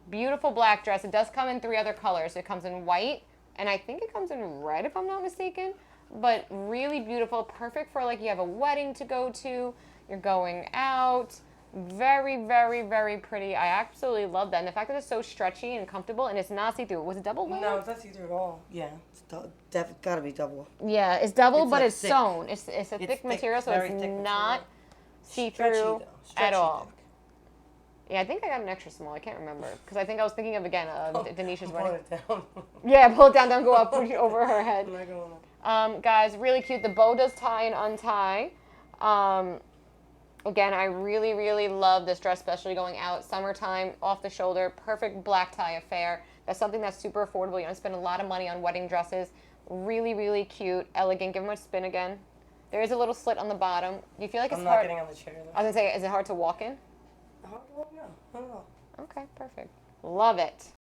Beautiful black dress. It does come in 3 other colors. It comes in white, and I think it comes in red if I'm not mistaken. But really beautiful, perfect for like you have a wedding to go to, you're going out. Very, very, very pretty. I absolutely love that. And the fact that it's so stretchy and comfortable and it's not see-through. Was it double layered? No, it's not see-through at all. Yeah, it's gotta be double. Yeah, it's double, It's but like it's thick. sewn. It's a thick material, so very it's thick not material. see-through Stretchy, though. at all. Thick. Yeah, I think I got an extra small. I can't remember. Because I think I was thinking of, again, Denisha's Pull wedding. it down. Yeah, pull it down, don't go up over her head. I'm not gonna. Guys, really cute. The bow does tie and untie. Again, I really, really love this dress, especially going out. Summertime, off the shoulder, perfect black tie affair. That's something that's super affordable. You don't spend a lot of money on wedding dresses. Really, really cute, elegant. Give them a spin again. There is a little slit on the bottom. Do you feel like it's I'm hard? not getting on the chair, though. I was going to say, is it hard to walk in? No, not at all. Okay, perfect. Love it.